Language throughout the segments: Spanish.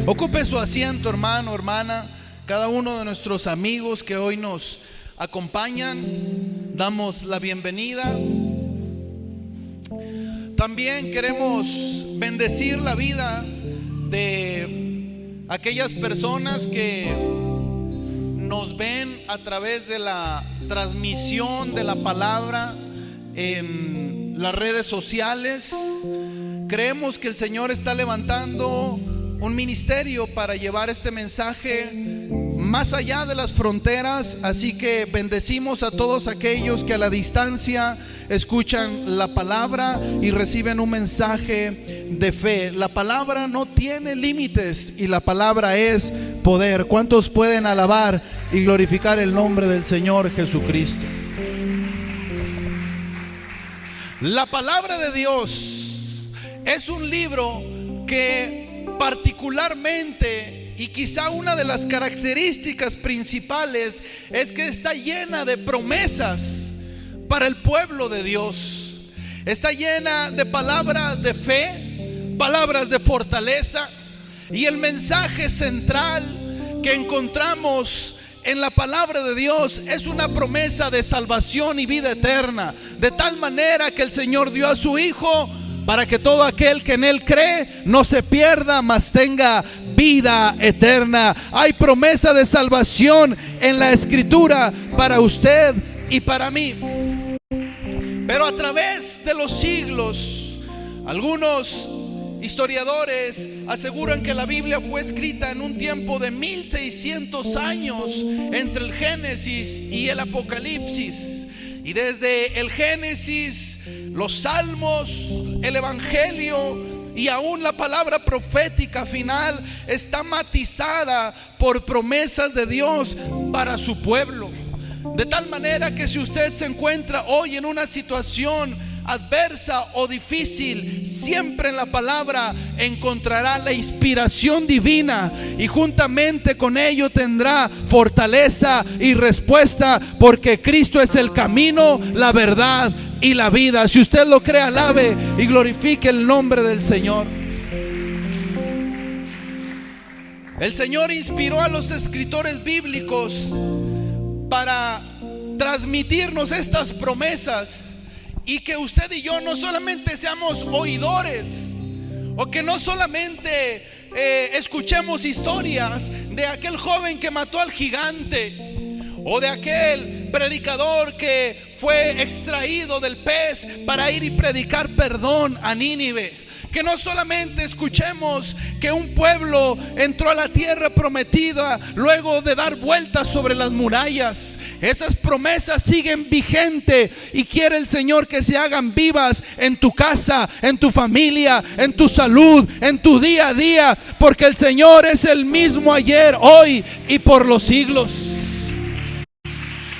Ocupe su asiento, hermano, hermana. Cada uno de nuestros amigos que hoy nos acompañan, damos la bienvenida. También queremos bendecir la vida de aquellas personas que nos ven a través de la transmisión de la palabra en las redes sociales. Creemos que el Señor está levantando un ministerio para llevar este mensaje más allá de las fronteras, así que bendecimos a todos aquellos que a la distancia escuchan la palabra y reciben un mensaje de fe. La palabra no tiene límites y la palabra es poder. ¿Cuántos pueden alabar y glorificar el nombre del Señor Jesucristo? La palabra de Dios es un libro que particularmente, y quizá una de las características principales, es que está llena de promesas para el pueblo de Dios. Está llena de palabras de fe, palabras de fortaleza, y el mensaje central que encontramos en la palabra de Dios es una promesa de salvación y vida eterna, de tal manera que el Señor dio a su Hijo para que todo aquel que en Él cree no se pierda, mas tenga vida eterna. Hay promesa de salvación en la Escritura para usted y para mí. Pero a través de los siglos, algunos historiadores aseguran que la Biblia fue escrita en un tiempo de 1600 años entre el Génesis y el Apocalipsis. Y desde el Génesis, los Salmos, el Evangelio y aún la palabra profética final está matizada por promesas de Dios para su pueblo. De tal manera que si usted se encuentra hoy en una situación adversa o difícil, siempre en la palabra encontrará la inspiración divina, y juntamente con ello tendrá fortaleza y respuesta, porque Cristo es el camino, la verdad y la vida. Si usted lo cree, alabe y glorifique el nombre del Señor. El Señor inspiró a los escritores bíblicos para transmitirnos estas promesas, y que usted y yo no solamente seamos oidores, o que no solamente escuchemos historias de aquel joven que mató al gigante, o de aquel predicador que fue extraído del pez para ir y predicar perdón a Nínive. Que no solamente escuchemos que un pueblo entró a la tierra prometida luego de dar vueltas sobre las murallas. Esas promesas siguen vigentes, y quiere el Señor que se hagan vivas en tu casa, en tu familia, en tu salud, en tu día a día, porque el Señor es el mismo ayer, hoy y por los siglos.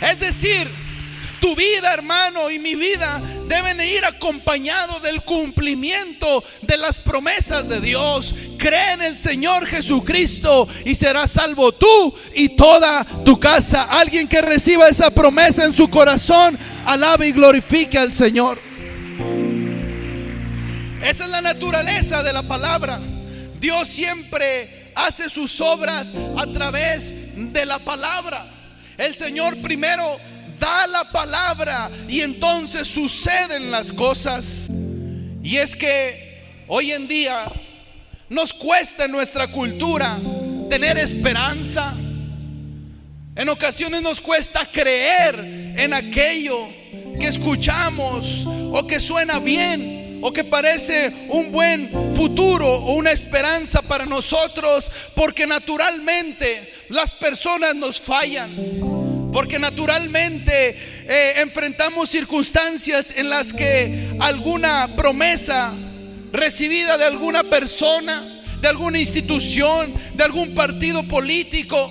Es decir, tu vida, hermano, y mi vida deben ir acompañados del cumplimiento de las promesas de Dios. Cree en el Señor Jesucristo y serás salvo tú y toda tu casa. Alguien que reciba esa promesa en su corazón, alabe y glorifique al Señor. Esa es la naturaleza de la palabra. Dios siempre hace sus obras a través de la palabra. El Señor primero da la palabra y entonces suceden las cosas. Y es que hoy en día nos cuesta en nuestra cultura tener esperanza. En ocasiones nos cuesta creer en aquello que escuchamos, o que suena bien, o que parece un buen futuro o una esperanza para nosotros, porque naturalmente las personas nos fallan. Porque naturalmente enfrentamos circunstancias en las que alguna promesa recibida de alguna persona, de alguna institución, de algún partido político,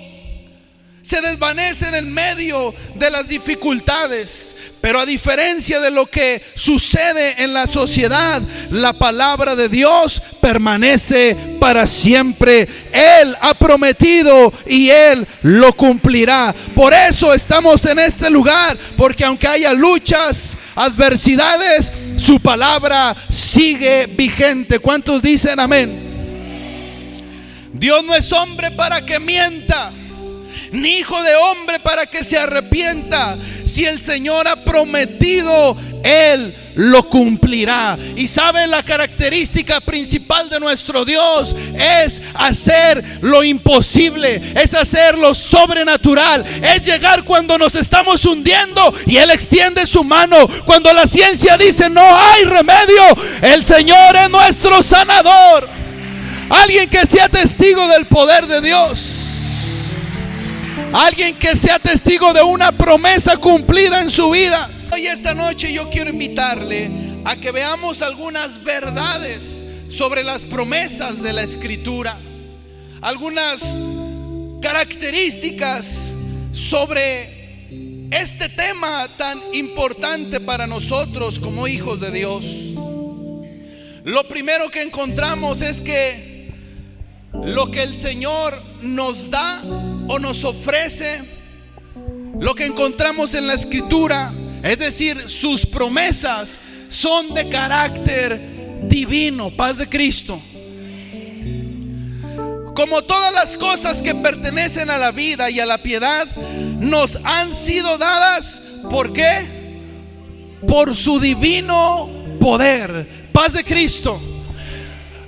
se desvanece en medio de las dificultades. Pero a diferencia de lo que sucede en la sociedad, la palabra de Dios permanece para siempre. Él ha prometido y Él lo cumplirá. Por eso estamos en este lugar, porque aunque haya luchas, adversidades, su palabra sigue vigente. ¿Cuántos dicen amén? Dios no es hombre para que mienta, ni hijo de hombre para que se arrepienta. Si el Señor ha prometido, Él lo cumplirá. Y saben, la característica principal de nuestro Dios es hacer lo imposible, es hacer lo sobrenatural, es llegar cuando nos estamos hundiendo y Él extiende su mano. Cuando la ciencia dice no hay remedio, el Señor es nuestro sanador. Alguien que sea testigo del poder de Dios, alguien que sea testigo de una promesa cumplida en su vida. Hoy, esta noche, yo quiero invitarle a que veamos algunas verdades sobre las promesas de la Escritura, algunas características sobre este tema tan importante para nosotros como hijos de Dios. Lo primero que encontramos es que lo que el Señor nos da o nos ofrece, lo que encontramos en la Escritura, es decir, sus promesas son de carácter divino. Paz de Cristo. Como todas las cosas que pertenecen a la vida y a la piedad, nos han sido dadas, ¿por qué? Por su divino poder. Paz de Cristo.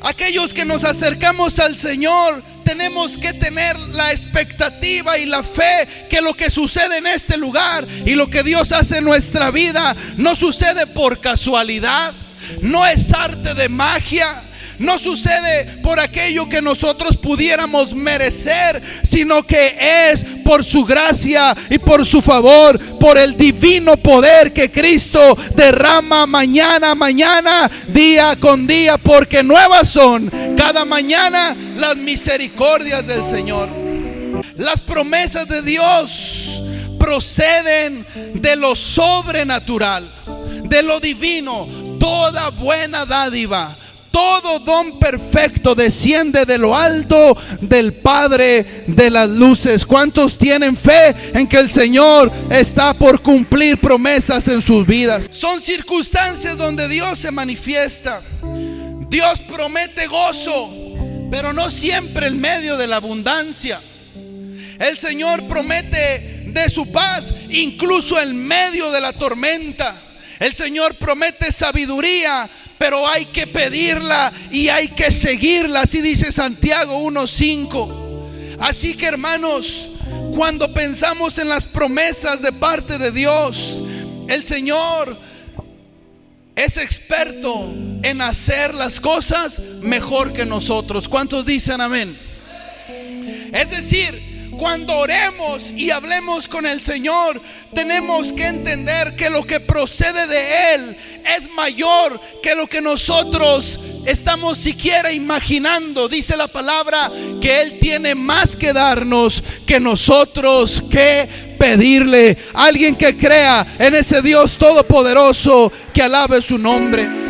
Aquellos que nos acercamos al Señor tenemos que tener la expectativa y la fe que lo que sucede en este lugar y lo que Dios hace en nuestra vida no sucede por casualidad, no es arte de magia, no sucede por aquello que nosotros pudiéramos merecer, sino que es por su gracia y por su favor, por el divino poder que Cristo derrama mañana a mañana, día con día, porque nuevas son cada mañana las misericordias del Señor. Las promesas de Dios proceden de lo sobrenatural, de lo divino. Toda buena dádiva, todo don perfecto desciende de lo alto del Padre de las luces. ¿Cuántos tienen fe en que el Señor está por cumplir promesas en sus vidas? Son circunstancias donde Dios se manifiesta. Dios promete gozo, pero no siempre en medio de la abundancia. El Señor promete de su paz incluso en medio de la tormenta. El Señor promete sabiduría, pero hay que pedirla y hay que seguirla. Así dice Santiago 1:5. Así que, hermanos, cuando pensamos en las promesas de parte de Dios, el Señor es experto en hacer las cosas mejor que nosotros. ¿Cuántos dicen amén? Es decir, cuando oremos y hablemos con el Señor, tenemos que entender que lo que procede de Él es mayor que lo que nosotros estamos siquiera imaginando. Dice la palabra que Él tiene más que darnos que nosotros que pedirle. Alguien que crea en ese Dios todopoderoso, que alabe su nombre.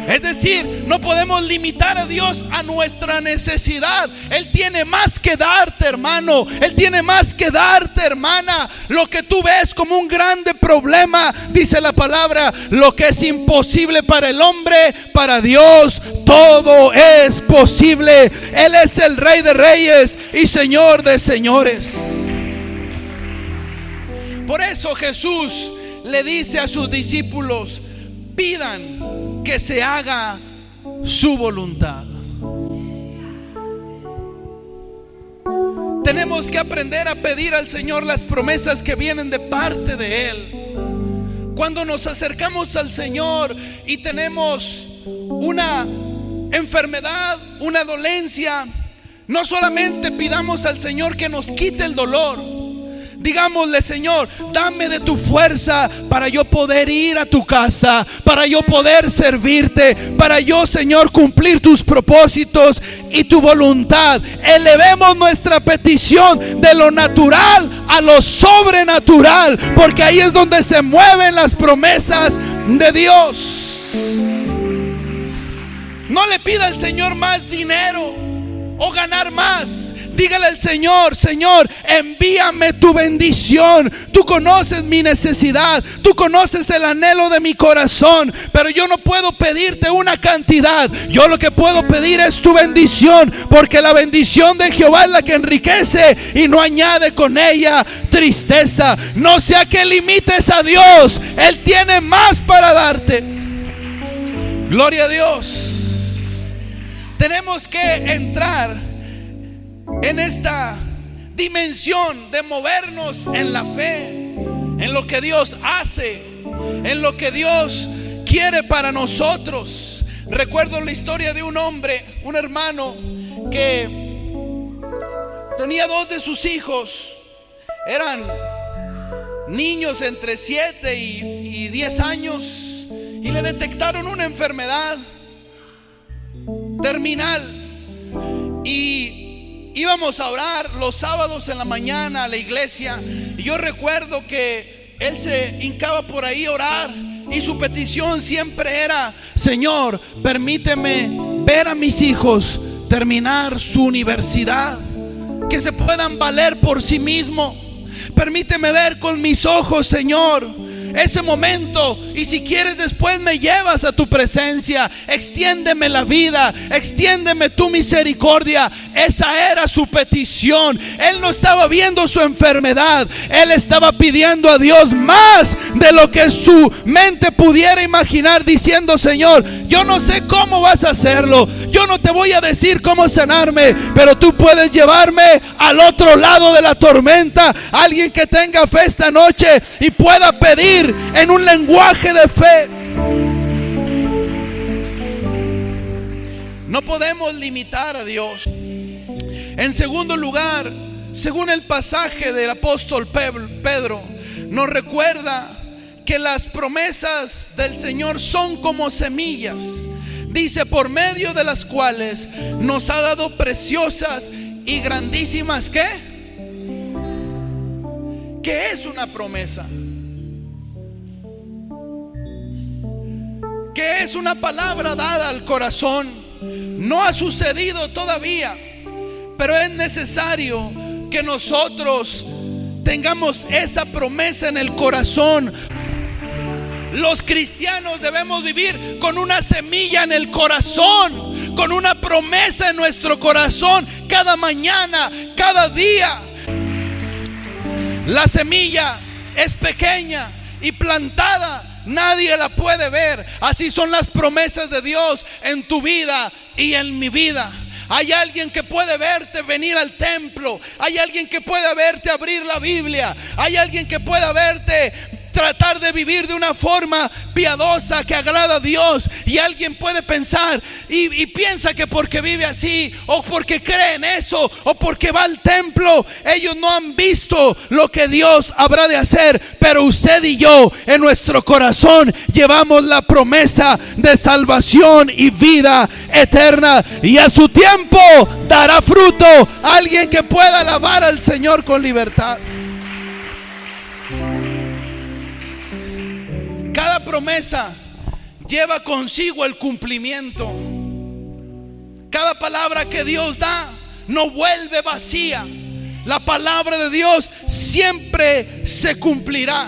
Es decir, no podemos limitar a Dios a nuestra necesidad. Él tiene más que darte, hermano. Él tiene más que darte, hermana. Lo que tú ves como un grande problema, dice la palabra, lo que es imposible para el hombre, para Dios todo es posible. Él es el Rey de Reyes y Señor de Señores. Por eso Jesús le dice a sus discípulos: pidan que se haga su voluntad. Tenemos que aprender a pedir al Señor las promesas que vienen de parte de Él. Cuando nos acercamos al Señor y tenemos una enfermedad, una dolencia, no solamente pidamos al Señor que nos quite el dolor. Digámosle: Señor, dame de tu fuerza para yo poder ir a tu casa, para yo poder servirte, para yo, Señor, cumplir tus propósitos y tu voluntad. Elevemos nuestra petición de lo natural a lo sobrenatural, porque ahí es donde se mueven las promesas de Dios. No le pida al Señor más dinero o ganar más. Dígale al Señor: Señor, envíame tu bendición. Tú conoces mi necesidad, tú conoces el anhelo de mi corazón, pero yo no puedo pedirte una cantidad. Yo lo que puedo pedir es tu bendición, porque la bendición de Jehová es la que enriquece y no añade con ella tristeza. No sea que limites a Dios, Él tiene más para darte. Gloria a Dios. Tenemos que entrar en esta dimensión de movernos en la fe, en lo que Dios hace, en lo que Dios quiere para nosotros. Recuerdo la historia de un hombre, un hermano, que tenía 2 de sus hijos. Eran niños entre 7 y 10 años, y le detectaron una enfermedad terminal. Y íbamos a orar los sábados en la mañana a la iglesia, y yo recuerdo que él se hincaba por ahí a orar, y su petición siempre era: Señor, permíteme ver a mis hijos terminar su universidad, que se puedan valer por sí mismos. Permíteme ver con mis ojos, Señor, ese momento, y si quieres después me llevas a tu presencia. Extiéndeme la vida, extiéndeme tu misericordia. Esa era su petición. Él no estaba viendo su enfermedad, él estaba pidiendo a Dios más de lo que su mente pudiera imaginar, diciendo: Señor, yo no sé cómo vas a hacerlo, yo no te voy a decir cómo sanarme, pero tú puedes llevarme al otro lado de la tormenta. Alguien que tenga fe esta noche y pueda pedir en un lenguaje de fe. No podemos limitar a Dios. En segundo lugar, según el pasaje del apóstol Pedro, nos recuerda que las promesas del Señor son como semillas. Dice: por medio de las cuales nos ha dado preciosas y grandísimas ¿qué? ¿Qué es una promesa? ¿Qué es una palabra dada al corazón? No ha sucedido todavía, pero es necesario que nosotros tengamos esa promesa en el corazón. Los cristianos debemos vivir con una semilla en el corazón, con una promesa en nuestro corazón, cada mañana, cada día. La semilla es pequeña y plantada, nadie la puede ver. Así son las promesas de Dios en tu vida y en mi vida. Hay alguien que puede verte venir al templo, hay alguien que puede verte abrir la Biblia, hay alguien que puede verte tratar de vivir de una forma piadosa que agrada a Dios, y alguien puede pensar y piensa que porque vive así, o porque cree en eso, o porque va al templo, ellos no han visto lo que Dios habrá de hacer. Pero usted y yo en nuestro corazón llevamos la promesa de salvación y vida eterna, y a su tiempo dará fruto. Alguien que pueda alabar al Señor con libertad. Cada promesa lleva consigo el cumplimiento. Cada palabra que Dios da no vuelve vacía. La palabra de Dios siempre se cumplirá.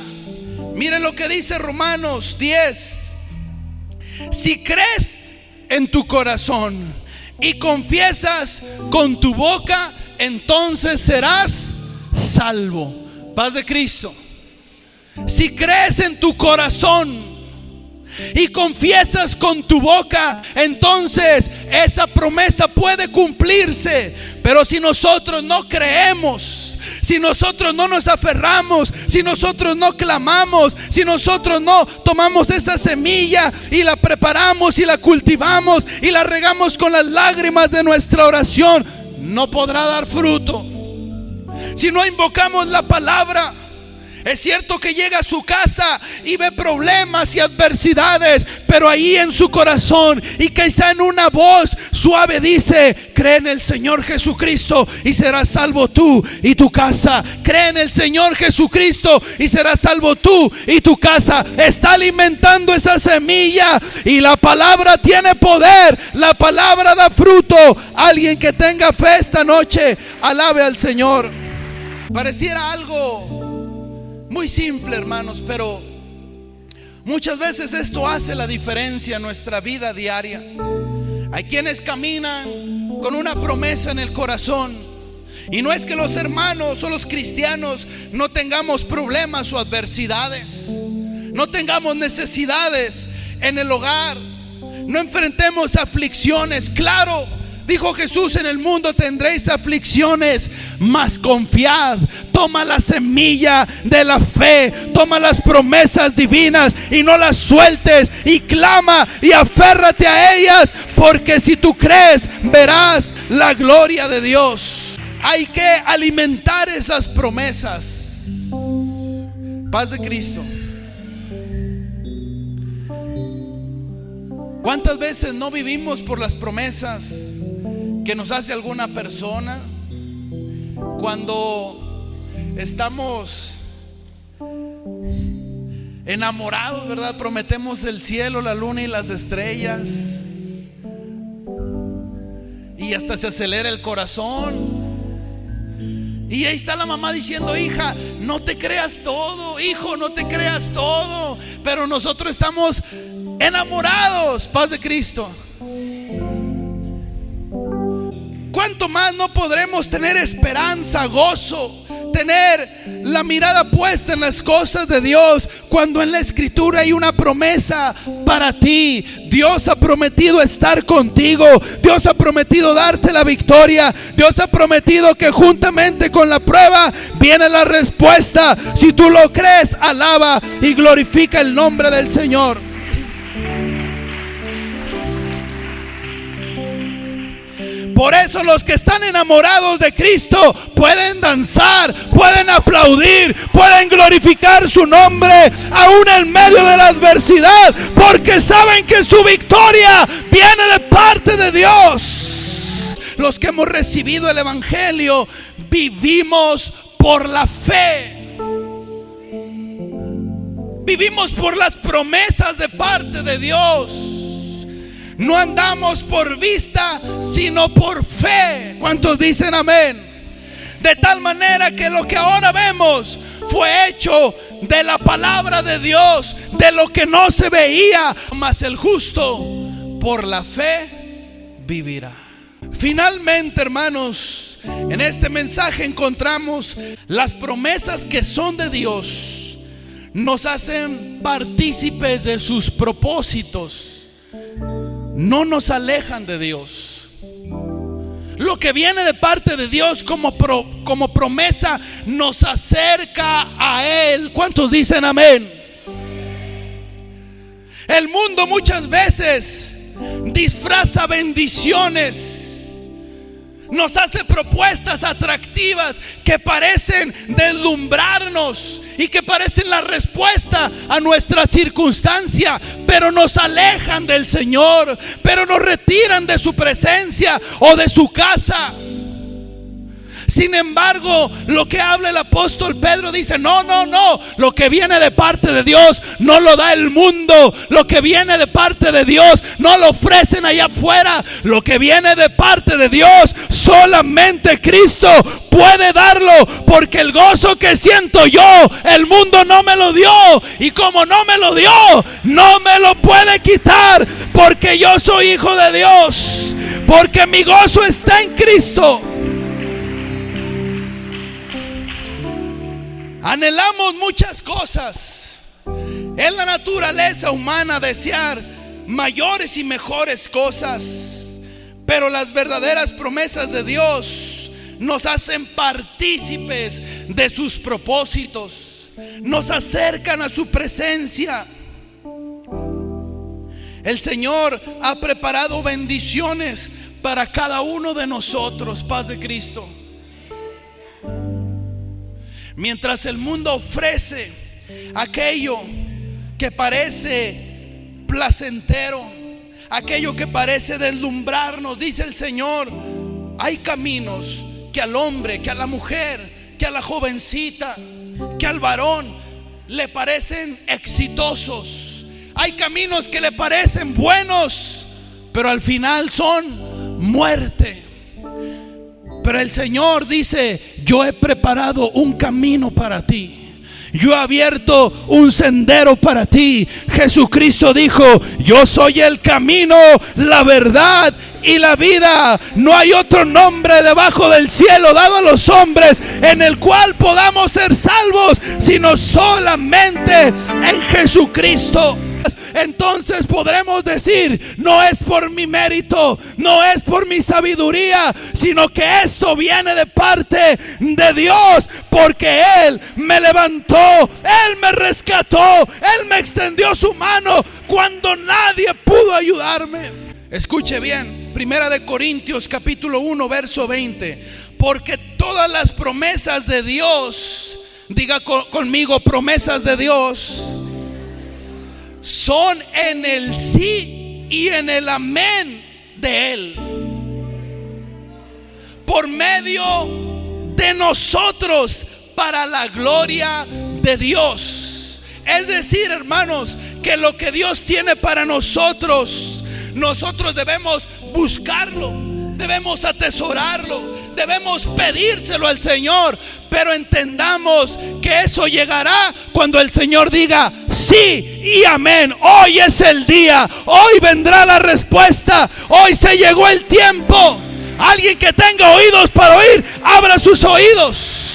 Miren lo que dice Romanos 10. Si crees en tu corazón y confiesas con tu boca, entonces serás salvo. Paz de Cristo. Si crees en tu corazón y confiesas con tu boca, entonces esa promesa puede cumplirse. Pero si nosotros no creemos, si nosotros no nos aferramos, si nosotros no clamamos, si nosotros no tomamos esa semilla y la preparamos y la cultivamos y la regamos con las lágrimas de nuestra oración, no podrá dar fruto. Si no invocamos la palabra, Es cierto que llega a su casa y ve problemas y adversidades, pero ahí en su corazón y quizá en una voz suave dice: cree en el Señor Jesucristo y serás salvo tú y tu casa. Cree en el Señor Jesucristo y serás salvo tú y tu casa. Está alimentando esa semilla y la palabra tiene poder. La palabra da fruto. Alguien que tenga fe esta noche, alabe al Señor. Pareciera algo muy simple, hermanos, pero muchas veces esto hace la diferencia en nuestra vida diaria. Hay quienes caminan con una promesa en el corazón, y no es que los hermanos o los cristianos no tengamos problemas o adversidades, no tengamos necesidades en el hogar, no enfrentemos aflicciones. Claro, dijo Jesús: en el mundo tendréis aflicciones, mas confiad. Toma la semilla de la fe, toma las promesas divinas y no las sueltes, y clama y aférrate a ellas, porque si tú crees, verás la gloria de Dios. Hay que alimentar esas promesas. Paz de Cristo. ¿Cuántas veces no vivimos por las promesas que nos hace alguna persona? Cuando estamos enamorados, ¿verdad? Prometemos el cielo, la luna y las estrellas, y hasta se acelera el corazón. Y ahí está la mamá diciendo: hija, no te creas todo, hijo, no te creas todo. Pero nosotros estamos enamorados. Paz de Cristo. ¿Cuánto más no podremos tener esperanza, gozo, tener la mirada puesta en las cosas de Dios, cuando en la Escritura hay una promesa para ti? Dios ha prometido estar contigo. Dios ha prometido darte la victoria. Dios ha prometido que juntamente con la prueba viene la respuesta. Si tú lo crees, alaba y glorifica el nombre del Señor. Por eso los que están enamorados de Cristo pueden danzar, pueden aplaudir, pueden glorificar su nombre aún en medio de la adversidad, porque saben que su victoria viene de parte de Dios. Los que hemos recibido el Evangelio vivimos por la fe. Vivimos por las promesas de parte de Dios. No andamos por vista, sino por fe. ¿Cuántos dicen amén? De tal manera que lo que ahora vemos fue hecho de la palabra de Dios, de lo que no se veía. Mas el justo por la fe vivirá. Finalmente, hermanos, en este mensaje encontramos las promesas que son de Dios. Nos hacen partícipes de sus propósitos. No nos alejan de Dios. Lo que viene de parte de Dios como promesa nos acerca a Él. ¿Cuántos dicen amén? El mundo muchas veces disfraza bendiciones, nos hace propuestas atractivas que parecen deslumbrarnos y que parecen la respuesta a nuestra circunstancia, pero nos alejan del Señor, pero nos retiran de su presencia o de su casa. Sin embargo, lo que habla el apóstol Pedro dice: no, lo que viene de parte de Dios no lo da el mundo. Lo que viene de parte de Dios no lo ofrecen allá afuera. Lo que viene de parte de Dios solamente Cristo puede darlo, porque el gozo que siento yo, el mundo no me lo dio, y como no me lo dio, no me lo puede quitar, porque yo soy hijo de Dios, porque mi gozo está en Cristo. Anhelamos muchas cosas. Es la naturaleza humana desear mayores y mejores cosas, pero las verdaderas promesas de Dios nos hacen partícipes de sus propósitos, nos acercan a su presencia. El Señor ha preparado bendiciones para cada uno de nosotros. Paz de Cristo. Mientras el mundo ofrece aquello que parece placentero, aquello que parece deslumbrarnos, dice el Señor, hay caminos que al hombre, que a la mujer, que a la jovencita, que al varón le parecen exitosos. Hay caminos que le parecen buenos, pero al final son muerte. Pero el Señor dice: yo he preparado un camino para ti. Yo he abierto un sendero para ti. Jesucristo dijo: yo soy el camino, la verdad y la vida. No hay otro nombre debajo del cielo dado a los hombres en el cual podamos ser salvos, sino solamente en Jesucristo. Entonces podremos decir: no es por mi mérito, no es por mi sabiduría, sino que esto viene de parte de Dios, porque Él me levantó, Él me rescató, Él me extendió su mano cuando nadie pudo ayudarme. Escuche bien, 1 Corintios capítulo 1 verso 20. Porque todas las promesas de Dios, diga conmigo, promesas de Dios, son en el sí y en el amén de Él, por medio de nosotros, para la gloria de Dios. Es decir, hermanos, que lo que Dios tiene para nosotros, nosotros debemos buscarlo, debemos atesorarlo, debemos pedírselo al Señor. Pero entendamos que eso llegará cuando el Señor diga sí y amén. Hoy es el día, hoy vendrá la respuesta, hoy se llegó el tiempo. Alguien que tenga oídos para oír, abra sus oídos.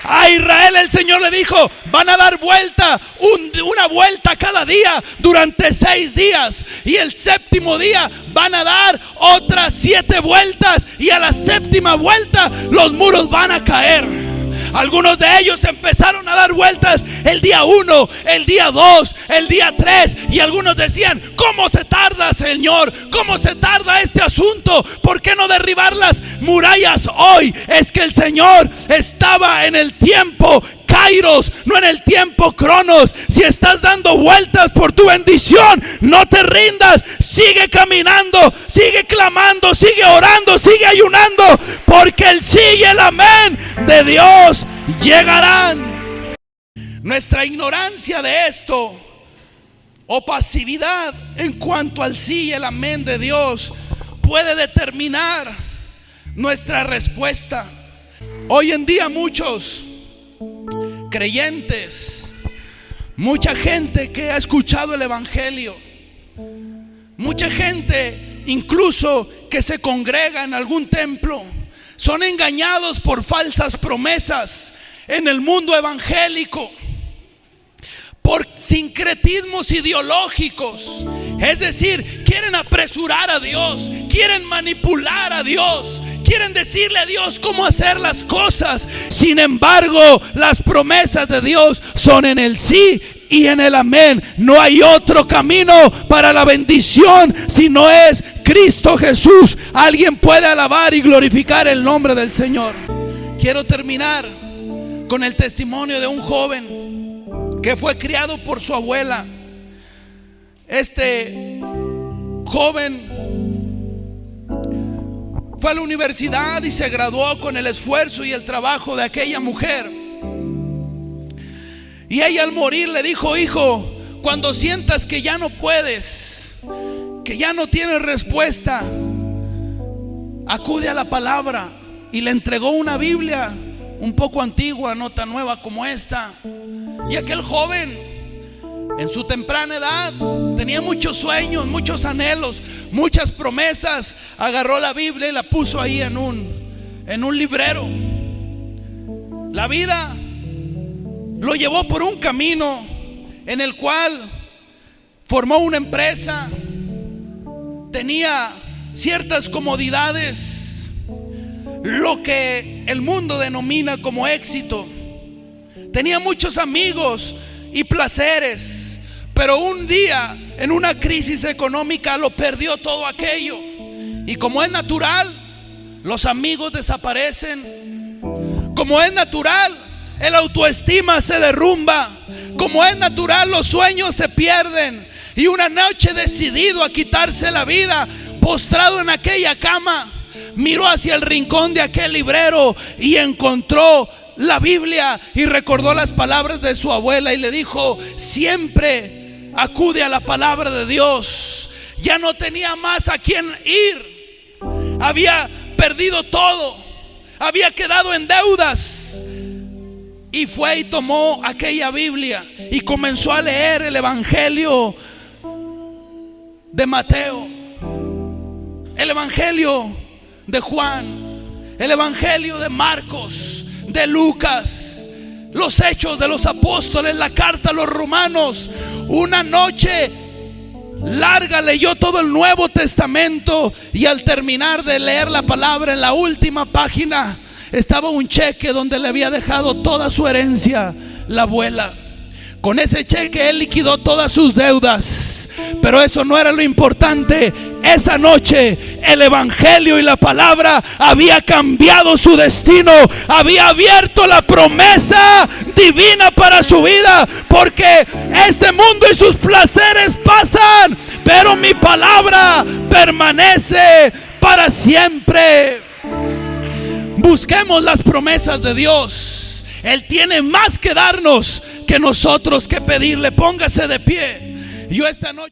A Israel el Señor le dijo: van a dar vuelta, una vuelta cada día durante 6 días, y el séptimo día van a dar otras 7 vueltas, y a la séptima vuelta los muros van a caer. Algunos de ellos empezaron a dar vueltas el día 1, el día 2, el día 3, y algunos decían: ¿cómo se tarda, Señor? ¿Cómo se tarda este asunto? ¿Por qué no derribar las murallas hoy? Es que el Señor estaba en el tiempo Kairos, no en el tiempo Cronos. Si estás dando vueltas por tu bendición, no te rindas, sigue caminando, sigue clamando, sigue orando, sigue ayunando, porque el sí y el amén de Dios llegarán. Nuestra ignorancia de esto, o pasividad en cuanto al sí y el amén de Dios, puede determinar nuestra respuesta. Hoy en día muchos creyentes, mucha gente que ha escuchado el evangelio, mucha gente incluso que se congrega en algún templo, son engañados por falsas promesas en el mundo evangélico, por sincretismos ideológicos. Es decir, quieren apresurar a Dios, quieren manipular a Dios, quieren decirle a Dios cómo hacer las cosas. Sin embargo, las promesas de Dios son en el sí y en el amén. No hay otro camino para la bendición si no es Cristo Jesús. Alguien puede alabar y glorificar el nombre del Señor. Quiero terminar con el testimonio de un joven que fue criado por su abuela. Este joven fue a la universidad y se graduó con el esfuerzo y el trabajo de aquella mujer. Y ella al morir le dijo: hijo, cuando sientas que ya no puedes, que ya no tienes respuesta, acude a la palabra. Y le entregó una Biblia un poco antigua, no tan nueva como esta. Y aquel joven, en su temprana edad, tenía muchos sueños, muchos anhelos, muchas promesas. Agarró la Biblia y la puso ahí en un librero. La vida lo llevó por un camino en el cual formó una empresa, tenía ciertas comodidades, lo que el mundo denomina como éxito. Tenía muchos amigos y placeres, pero un día, en una crisis económica, lo perdió todo aquello. Y como es natural, los amigos desaparecen. Como es natural, el autoestima se derrumba. Como es natural, los sueños se pierden. Y una noche, decidido a quitarse la vida, postrado en aquella cama, miró hacia el rincón de aquel librero y encontró la Biblia y recordó las palabras de su abuela y le dijo: siempre acude a la palabra de Dios. Ya no tenía más a quién ir. Había perdido todo. Había quedado en deudas. Y fue y tomó aquella Biblia y comenzó a leer el Evangelio de Mateo, el Evangelio de Juan, el Evangelio de Marcos, de Lucas, los Hechos de los Apóstoles, la carta a los Romanos. Una noche larga leyó todo el Nuevo Testamento y al terminar de leer la palabra, en la última página estaba un cheque donde le había dejado toda su herencia la abuela. Con ese cheque él liquidó todas sus deudas. Pero eso no era lo importante. Esa noche el Evangelio y la palabra había cambiado su destino. Había abierto la promesa divina para su vida. Porque este mundo y sus placeres pasan, pero mi palabra permanece para siempre. Busquemos las promesas de Dios. Él tiene más que darnos que nosotros que pedirle. Póngase de pie. Yo esta noche